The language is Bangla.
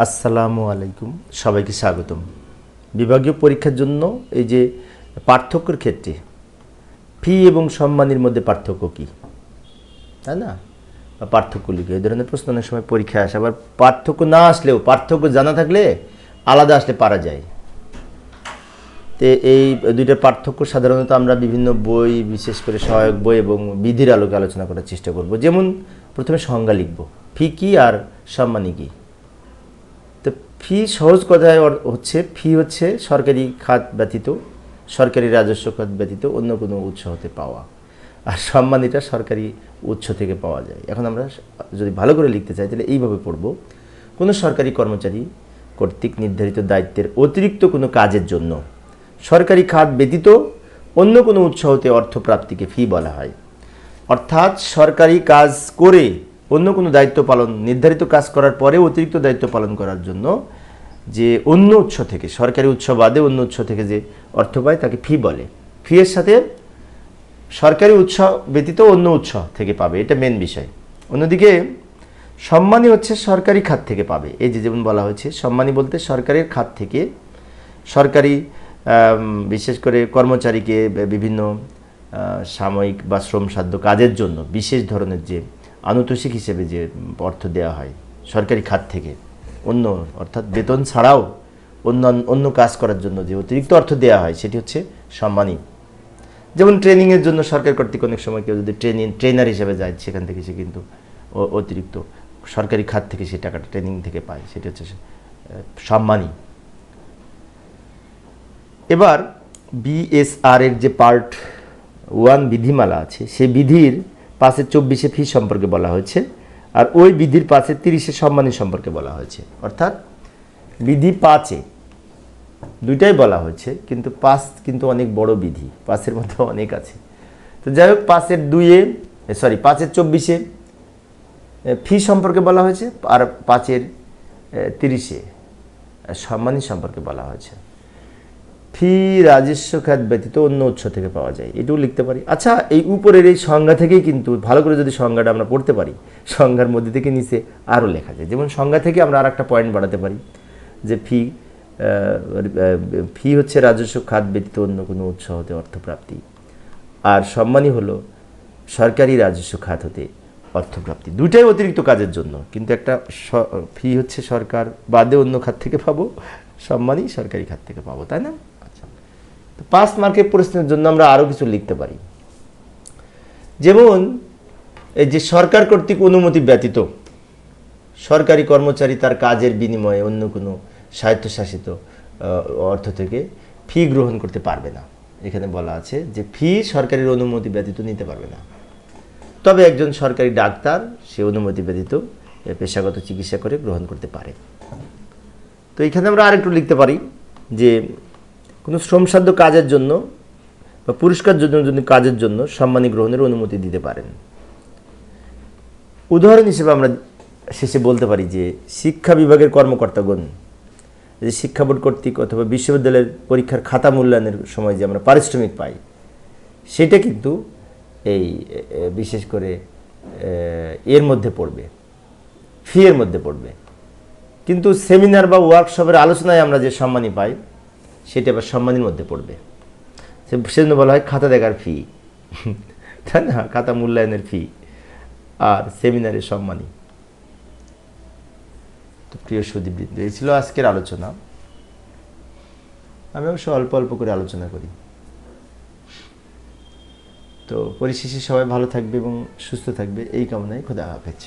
আসসালামু আলাইকুম, সবাইকে স্বাগতম। বিভাগীয় পরীক্ষার জন্য এই যে পার্থক্যের ক্ষেত্রে ফি এবং সম্মানীর মধ্যে পার্থক্য কি, তাই না? বা পার্থক্য লিখে এই ধরনের প্রশ্ন অনেক সময় পরীক্ষায় আসে। আবার পার্থক্য না আসলেও পার্থক্য জানা থাকলে আলাদা আসলে পারা যায়। তো এই দুইটার পার্থক্য সাধারণত আমরা বিভিন্ন বই, বিশেষ করে সহায়ক বই এবং বিধির আলোকে আলোচনা করার চেষ্টা করব। যেমন প্রথমে সংজ্ঞা লিখব, ফি কী আর সম্মানী কী। তো ফি সহজ কথায় হচ্ছে, ফি হচ্ছে সরকারি খাত ব্যতীত, সরকারি রাজস্ব খাত ব্যতীত অন্য কোনো উৎস হতে পাওয়া, আর সম্মানীটা সরকারি উৎস থেকে পাওয়া যায়। এখন আমরা যদি ভালো করে লিখতে চাই তাহলে এইভাবে পড়ব: কোনো সরকারি কর্মচারী কর্তৃক নির্ধারিত দায়িত্বের অতিরিক্ত কোনো কাজের জন্য সরকারি খাত ব্যতীত অন্য কোনো উৎস হতে অর্থপ্রাপ্তিকে ফি বলা হয়। অর্থাৎ সরকারি কাজ করে অন্য কোনো দায়িত্ব পালন, নির্ধারিত কাজ করার পরে অতিরিক্ত দায়িত্ব পালন করার জন্য যে অন্য উৎস থেকে, সরকারি উৎস বাদে অন্য উৎস থেকে যে অর্থ পায় তাকে ফি বলে। ফি এর সাথে সরকারি উৎস ব্যতীত অন্য উৎস থেকে পাবে, এটা মেন বিষয়। অন্যদিকে সম্মানী হচ্ছে সরকারি খাত থেকে পাবে। এই যে যেমন বলা হয়েছে, সম্মানী বলতে সরকারের খাত থেকে সরকারি বিশেষ করে কর্মচারীকে বিভিন্ন সাময়িক বা শ্রমসাধ্য কাজের জন্য বিশেষ ধরনের যে আনুতোষিক হিসেবে যে অর্থ দেওয়া হয় সরকারি খাত থেকে, অন্য অর্থাৎ বেতন ছাড়াও অন্য কাজ করার জন্য যে অতিরিক্ত অর্থ দেওয়া হয় সেটি হচ্ছে সম্মানী। যেমন ট্রেনিংয়ের জন্য সরকার কর্তৃক অনেক সময় কেউ যদি ট্রেনার হিসেবে যায়, সেখান থেকে সে কিন্তু অতিরিক্ত সরকারি খাত থেকে সেই টাকাটা ট্রেনিং থেকে পায়, সেটি হচ্ছে সম্মানী। এবার বিএসআর এর যে পার্ট 1 বিধিমালা আছে, সেই বিধির 5-24 ফি সম্পর্কে বলা হয়েছে, আর ওই বিধির 5-30 সম্মানী সম্পর্কে বলা হয়েছে। অর্থাৎ বিধি 5 দুইটাই বলা হয়েছে, কিন্তু 5 কিন্তু অনেক বড় বিধি, 5 মধ্যে অনেক আছে। তো যাই হোক, 5-24 ফি সম্পর্কে বলা হয়েছে, আর 5-30 সম্মানী সম্পর্কে বলা হয়েছে। ফি রাজস্ব খাত ব্যতীত অন্য উৎস থেকে পাওয়া যায়, এটাও লিখতে পারি। আচ্ছা, এই উপরের এই সংজ্ঞা থেকেই কিন্তু ভালো করে যদি সংজ্ঞাটা আমরা পড়তে পারি, সংজ্ঞার মধ্যে থেকে নিচে আরও লেখা যায়। যেমন সংজ্ঞা থেকে আমরা আর একটা পয়েন্ট বাড়াতে পারি যে ফি হচ্ছে রাজস্ব খাত ব্যতীত অন্য কোনো উৎস হতে অর্থপ্রাপ্তি, আর সম্মানী হলো সরকারি রাজস্ব খাত হতে অর্থপ্রাপ্তি। দুটাই অতিরিক্ত কাজের জন্য, কিন্তু একটা ফি হচ্ছে সরকার বাদে অন্য খাত থেকে পাবো, সম্মানী সরকারি খাত থেকে পাবো, তাই না? 5 মার্কের প্রশ্নের জন্য আমরা আরও কিছু লিখতে পারি। যেমন এই যে সরকার কর্তৃক অনুমতি ব্যতীত সরকারি কর্মচারী তার কাজের বিনিময়ে অন্য কোনো স্বায়ত্তশাসিত অর্থ থেকে ফি গ্রহণ করতে পারবে না। এখানে বলা আছে যে ফি সরকারের অনুমতি ব্যতীত নিতে পারবে না, তবে একজন সরকারি ডাক্তার সে অনুমতি ব্যতীত পেশাগত চিকিৎসা করে গ্রহণ করতে পারে। তো এখানে আমরা আরেকটু লিখতে পারি যে কোনো শ্রমসাধ্য কাজের জন্য বা পুরস্কারজনক কাজের জন্য সম্মানী গ্রহণের অনুমতি দিতে পারেন। উদাহরণ হিসেবে আমরা শেষে বলতে পারি যে শিক্ষা বিভাগের কর্মকর্তাগণ, যে শিক্ষা বোর্ড কর্তৃক অথবা বিশ্ববিদ্যালয়ের পরীক্ষার খাতা মূল্যায়নের সময় যে আমরা পারিশ্রমিক পাই, সেটা কিন্তু এই বিশেষ করে এর মধ্যে পড়বে, ফি এর মধ্যে পড়বে। কিন্তু সেমিনার বা ওয়ার্কশপের আলোচনায় আমরা যে সম্মানী পাই সেটা আবার সম্মানীর মধ্যে পড়বে। সেজন্য বলা হয় খাতা দেখার ফি, তাই না? খাতা মূল্যায়নের ফি আর সেমিনারের সম্মানী। তো প্রিয় সুধীবৃন্দ, এই ছিল আজকের আলোচনা। আমি অবশ্য অল্প অল্প করে আলোচনা করি। তো পরিশেষে সবাই ভালো থাকবে এবং সুস্থ থাকবে, এই কামনায় খোদা হাফেজ।